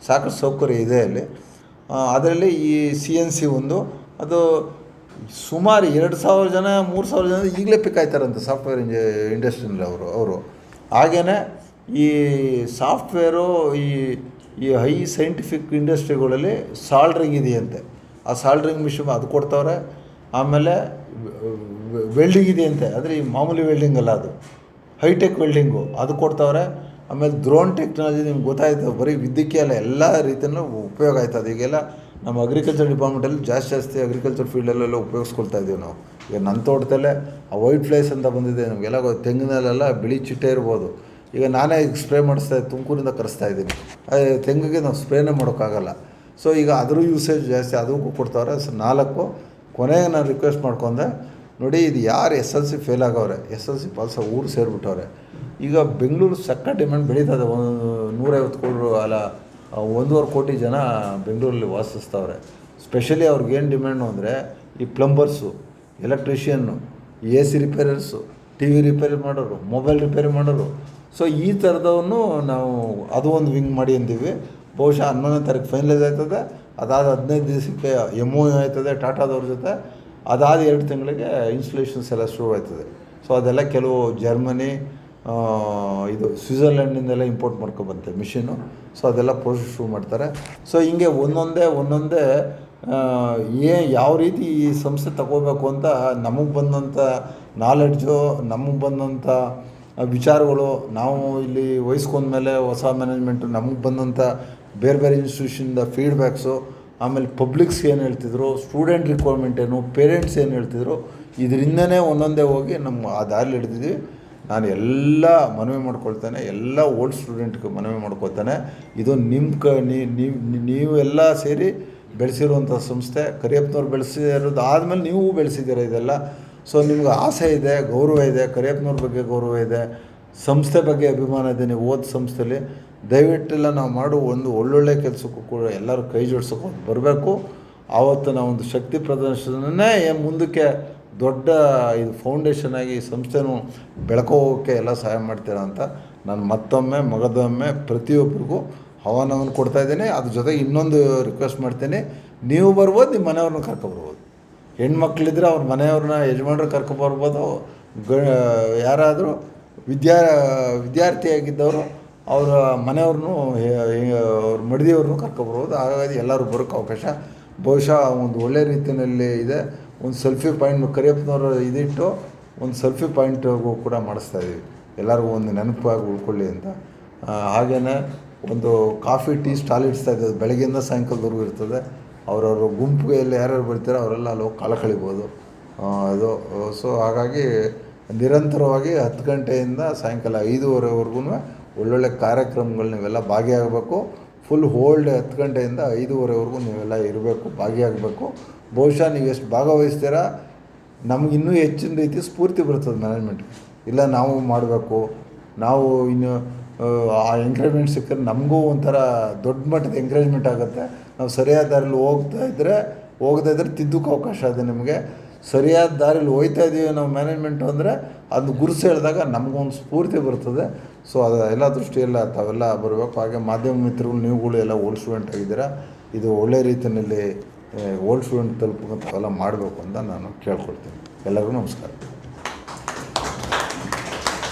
ಸಾಕಷ್ಟು ಸೌಕರ್ಯ ಇದೆ ಅಲ್ಲಿ. ಅದರಲ್ಲಿ ಈ CNC ಒಂದು, ಅದು ಸುಮಾರು 2,000 ಜನ 3,000 ಜನ ಈಗಲೇ ಪಿಕ್ ಆಯ್ತಾರಂತೆ ಸಾಫ್ಟ್ವೇರ್ ಇಂಡಸ್ಟ್ರಿಯಲ್ಲಿ ಅವರು. ಹಾಗೆಯೇ ಈ ಸಾಫ್ಟ್ವೇರು ಈ ಹೈ ಸೈಂಟಿಫಿಕ್ ಇಂಡಸ್ಟ್ರಿಗಳಲ್ಲಿ ಸಾಲ್ಡ್ರಿಂಗ್ ಇದೆಯಂತೆ. ಆ ಸಾಲ್ಡ್ರಿಂಗ್ ಮಿಷಿನ್ ಅದು ಕೊಡ್ತವ್ರೆ. ಆಮೇಲೆ ವೆಲ್ಡಿಂಗ್ ಇದೆಯಂತೆ, ಆದರೆ ಈ ಮಾಮೂಲಿ ವೆಲ್ಡಿಂಗ್ ಅಲ್ಲ, ಅದು ಹೈಟೆಕ್ ವೆಲ್ಡಿಂಗು, ಅದು ಕೊಡ್ತವ್ರೆ. ಆಮೇಲೆ ಡ್ರೋನ್ ಟೆಕ್ನಾಲಜಿ ನಿಮ್ಗೆ ಗೊತ್ತಾಯ್ತು, ಬರೀ ವಿದ್ಯುಕ್ಕೆ ಅಲ್ಲ, ಎಲ್ಲ ರೀತಿಯಲ್ಲೂ ಉಪಯೋಗ ಆಯ್ತದೆ. ಈಗೆಲ್ಲ ನಮ್ಮ ಅಗ್ರಿಕಲ್ಚರ್ ಡಿಪಾರ್ಟ್ಮೆಂಟಲ್ಲಿ ಜಾಸ್ತಿ ಅಗ್ರಿಕಲ್ಚರ್ ಫೀಲ್ಡಲ್ಲೆಲ್ಲ ಉಪಯೋಗಿಸ್ಕೊಳ್ತಾ ಇದ್ದೀವಿ ನಾವು. ಈಗ ನನ್ನ ತೋಟದಲ್ಲೇ ಆ ವೈಟ್ ಫ್ಲೈಸ್ ಅಂತ ಬಂದಿದೆ, ನಮಗೆಲ್ಲ ತೆಂಗಿನಲ್ಲೆಲ್ಲ ಬಿಳಿ ಚಿಟ್ಟೆ ಇರ್ಬೋದು. ಈಗ ನಾನೇ ಸ್ಪ್ರೇ ತುಮಕೂರಿಂದ ಕರೆಸ್ತಾ ಇದ್ದೀನಿ. ತೆಂಗಿಗೆ ನಾವು ಸ್ಪ್ರೇನೇ ಮಾಡೋಕ್ಕಾಗಲ್ಲ. ಸೊ ಈಗ ಅದ್ರ ಯೂಸೇಜ್ ಜಾಸ್ತಿ, ಅದಕ್ಕೂ ಕೊಡ್ತಾವ್ರೆ. 4 ಕೊನೆಗೆ ನಾನು ರಿಕ್ವೆಸ್ಟ್ ಮಾಡ್ಕೊಂಡೆ, ನೋಡಿ, ಇದು ಯಾರು SLC ಫೇಲ್ ಆಗವ್ರೆ, SLC ಪಾಸ್ ಊರು ಸೇರಿಬಿಟ್ಟವ್ರೆ. ಈಗ ಬೆಂಗಳೂರು ಸಕ್ಕ ಡಿಮ್ಯಾಂಡ್ ಬೆಳೀತದೆ. 150 ಕೋಟಿ ಅಲ್ಲ 1.5 ಕೋಟಿ ಜನ ಬೆಂಗಳೂರಲ್ಲಿ ವಾಸಿಸ್ತವ್ರೆ. ಸ್ಪೆಷಲಿ ಅವ್ರಿಗೇನು ಡಿಮ್ಯಾಂಡು ಅಂದರೆ ಈ ಪ್ಲಂಬರ್ಸು, ಎಲೆಕ್ಟ್ರಿಷಿಯನ್ನು, AC ರಿಪೇರರ್ಸು, TV ರಿಪೇರಿ ಮಾಡೋರು, ಮೊಬೈಲ್ ರಿಪೇರಿ ಮಾಡೋರು. ಸೊ ಈ ಥರದವನ್ನು ನಾವು ಅದು ಒಂದು ವಿಂಗ್ ಮಾಡಿ ಅಂತೀವಿ. ಬಹುಶಃ 11ನೇ ತಾರೀಕು ಫೈನಲೈಸ್ ಆಯ್ತದೆ. ಅದಾದ 15 ದಿವಸಕ್ಕೆ MOU ಆಯ್ತದೆ ಟಾಟಾದವ್ರ ಜೊತೆ. ಅದಾದ 2 ತಿಂಗಳಿಗೆ ಇನ್ಸ್ಟಾಲೇಷನ್ಸ್ ಎಲ್ಲ ಶುರು ಆಯ್ತದೆ. ಸೊ ಅದೆಲ್ಲ ಕೆಲವು ಜರ್ಮನಿ, ಇದು ಸ್ವಿಟ್ಜರ್ಲ್ಯಾಂಡಿಂದೆಲ್ಲ ಇಂಪೋರ್ಟ್ ಮಾಡ್ಕೊಬಂತೆ ಮಿಷಿನು. ಸೊ ಅದೆಲ್ಲ ಪ್ರೋಸೆಸ್ ಶುರು ಮಾಡ್ತಾರೆ. ಸೊ ಹಿಂಗೆ ಒಂದೊಂದೇ ಯಾವ ರೀತಿ ಈ ಸಂಸ್ಥೆ ತಗೋಬೇಕು ಅಂತ ನಮಗೆ ಬಂದಂಥ ನಾಲೆಡ್ಜು, ನಮಗೆ ಬಂದಂಥ ವಿಚಾರಗಳು, ನಾವು ಇಲ್ಲಿ ವಹಿಸ್ಕೊಂಡ್ಮೇಲೆ ಹೊಸ ಮ್ಯಾನೇಜ್ಮೆಂಟು ನಮಗೆ ಬಂದಂಥ ಬೇರೆ ಇನ್ಸ್ಟಿಟ್ಯೂಷನ್ದ ಫೀಡ್ಬ್ಯಾಕ್ಸು, ಆಮೇಲೆ ಪಬ್ಲಿಕ್ಸ್ ಏನು ಹೇಳ್ತಿದ್ರು, ಸ್ಟೂಡೆಂಟ್ ರಿಕ್ವೈರ್ಮೆಂಟ್ ಏನು, ಪೇರೆಂಟ್ಸ್ ಏನು ಹೇಳ್ತಿದ್ರು, ಇದರಿಂದನೇ ಒಂದೊಂದೇ ಹೋಗಿ ನಮ್ಮ ಆ ದಾರಿಲಿ ಹಿಡಿದಿದ್ವಿ. ನಾನು ಎಲ್ಲ ಮನವಿ ಮಾಡ್ಕೊಳ್ತೇನೆ, ಎಲ್ಲ ಓಲ್ಡ್ ಸ್ಟೂಡೆಂಟ್ಗೆ ಮನವಿ ಮಾಡ್ಕೊಳ್ತೇನೆ. ಇದು ನೀವೆಲ್ಲ ಸೇರಿ ಬೆಳೆಸಿರುವಂಥ ಸಂಸ್ಥೆ. ಕರಿಯಪ್ಪನವ್ರು ಬೆಳೆಸಿರೋದು ಆದಮೇಲೆ ನೀವು ಬೆಳೆಸಿದ್ದೀರ ಇದೆಲ್ಲ. ಸೊ ನಿಮ್ಗೆ ಆಸೆ ಇದೆ, ಗೌರವ ಇದೆ, ಕರಿಯಪ್ಪನವ್ರ ಬಗ್ಗೆ ಗೌರವ ಇದೆ, ಸಂಸ್ಥೆ ಬಗ್ಗೆ ಅಭಿಮಾನ ಇದೆ. ನೀವು ಓದ್ ಸಂಸ್ಥೆಯಲ್ಲಿ ದಯವಿಟ್ಟೆಲ್ಲ ನಾವು ಮಾಡೋ ಒಂದು ಒಳ್ಳೊಳ್ಳೆ ಕೆಲಸಕ್ಕೂ ಕೂಡ ಎಲ್ಲರೂ ಕೈ ಜೋಡಿಸೋಕೆ ಬರಬೇಕು. ಆವತ್ತು ನಾವೊಂದು ಶಕ್ತಿ ಪ್ರದರ್ಶನನೇ ಮುಂದಕ್ಕೆ ದೊಡ್ಡ ಇದು ಫೌಂಡೇಶನ್ ಆಗಿ ಈ ಸಂಸ್ಥೆನೂ ಬೆಳ್ಕೋಕ್ಕೆ ಎಲ್ಲ ಸಹಾಯ ಮಾಡ್ತೀರಾ ಅಂತ ನಾನು ಮಗದೊಮ್ಮೆ ಪ್ರತಿಯೊಬ್ಬರಿಗೂ ಆಹ್ವಾನವನ್ನು ಕೊಡ್ತಾಯಿದ್ದೀನಿ. ಅದ್ರ ಜೊತೆಗೆ ಇನ್ನೊಂದು ರಿಕ್ವೆಸ್ಟ್ ಮಾಡ್ತೀನಿ, ನೀವು ಬರ್ಬೋದು, ನಿಮ್ಮ ಮನೆಯವ್ರನ್ನ ಕರ್ಕೊಬರ್ಬೋದು. ಹೆಣ್ಮಕ್ಳಿದ್ರೆ ಅವ್ರ ಮನೆಯವ್ರನ್ನ ಯಜಮಾನ್ರು ಕರ್ಕೊಬರ್ಬೋದು. ಯಾರಾದರೂ ವಿದ್ಯಾರ್ಥಿಯಾಗಿದ್ದವರು ಅವರ ಮನೆಯವ್ರನ್ನೂ ಅವ್ರ ಮಡದಿಯವ್ರನ್ನೂ ಕರ್ಕೊಬರ್ಬೋದು. ಹಾಗಾಗಿ ಎಲ್ಲರೂ ಬರೋಕ್ಕೆ ಅವಕಾಶ ಬಹುಶಃ ಒಂದು ಒಳ್ಳೆ ರೀತಿಯಲ್ಲಿ ಇದೆ. ಒಂದು ಸೆಲ್ಫಿ ಪಾಯಿಂಟ್ ಕರಿಯಪ್ಪನವರು ಇದಿಟ್ಟು ಒಂದು ಸೆಲ್ಫಿ ಪಾಯಿಂಟು ಕೂಡ ಮಾಡಿಸ್ತಾಯಿದ್ದೀವಿ, ಎಲ್ಲರಿಗೂ ಒಂದು ನೆನಪಾಗಿ ಉಳ್ಕೊಳ್ಳಿ ಅಂತ. ಹಾಗೆಯೇ ಒಂದು ಕಾಫಿ ಟೀ ಸ್ಟಾಲ್ ಇಡ್ತಾ ಇದ್ದದ್ದು, ಬೆಳಗ್ಗೆಯಿಂದ ಸಾಯಂಕಾಲದವರೆಗೂ ಇರ್ತದೆ. ಅವರವ್ರ ಗುಂಪಿಗೆ ಯಾರ್ಯಾರು ಬರ್ತಾರೆ ಅವರೆಲ್ಲ ಅಲ್ಲಿ ಹೋಗಿ ಕಾಲ ಕಳಿಬೋದು. ಅದು ಸೊ ಹಾಗಾಗಿ ನಿರಂತರವಾಗಿ 10 ಗಂಟೆಯಿಂದ ಸಾಯಂಕಾಲ 5:30ವರೆಗೂ ಒಳ್ಳೊಳ್ಳೆ ಕಾರ್ಯಕ್ರಮಗಳು ನೀವೆಲ್ಲ ಭಾಗಿಯಾಗಬೇಕು. ಫುಲ್ ಹೋಲ್ಡ್ 10 ಗಂಟೆಯಿಂದ 5:30ವರೆಗೂ ನೀವೆಲ್ಲ ಇರಬೇಕು, ಭಾಗಿಯಾಗಬೇಕು. ಬಹುಶಃ ನೀವು ಎಷ್ಟು ಭಾಗವಹಿಸ್ತೀರಾ ನಮ್ಗೆ ಇನ್ನೂ ಹೆಚ್ಚಿನ ರೀತಿ ಸ್ಫೂರ್ತಿ ಬರ್ತದೆ ಮ್ಯಾನೇಜ್ಮೆಂಟ್ಗೆ. ಇಲ್ಲ ನಾವು ಮಾಡಬೇಕು, ನಾವು ಇನ್ನು ಆ ಎಂಕರೇಜ್ಮೆಂಟ್ ಸಿಕ್ಕರೆ ನಮಗೂ ಒಂಥರ ದೊಡ್ಡ ಮಟ್ಟದ ಎಂಕರೇಜ್ಮೆಂಟ್ ಆಗುತ್ತೆ. ನಾವು ಸರಿಯಾದ ದಾರಿಲಿ ಹೋಗದೇ ಇದ್ದರೆ ತಿದ್ದಕ್ಕೆ ಅವಕಾಶ ಇದೆ ನಿಮಗೆ. ಸರಿಯಾದ ದಾರಿಲಿ ಹೋಗ್ತಾ ಇದ್ದೀವಿ ನಾವು ಮ್ಯಾನೇಜ್ಮೆಂಟು ಅಂದರೆ ಅದು ಗುರುಸು ಹೇಳಿದಾಗ ನಮಗೊಂದು ಸ್ಫೂರ್ತಿ ಬರ್ತದೆ. ಸೊ ಅದು ಎಲ್ಲ ದೃಷ್ಟಿಯೆಲ್ಲ ತಾವೆಲ್ಲ ಬರಬೇಕು. ಹಾಗೆ ಮಾಧ್ಯಮ ಮಿತ್ರಗಳು ನೀವುಗಳು ಎಲ್ಲ ಓಲ್ಡ್ ಸ್ಟೂಡೆಂಟ್ ಆಗಿದ್ದೀರಾ, ಇದು ಒಳ್ಳೆ ರೀತಿಯಲ್ಲಿ ಓಲ್ಡ್ ಸ್ಟೂಡೆಂಟ್ ತಲುಪುವಂಥ ತಾವೆಲ್ಲ ಮಾಡಬೇಕು ಅಂತ ನಾನು ಕೇಳ್ಕೊಳ್ತೀನಿ. ಎಲ್ಲರಿಗೂ ನಮಸ್ಕಾರ.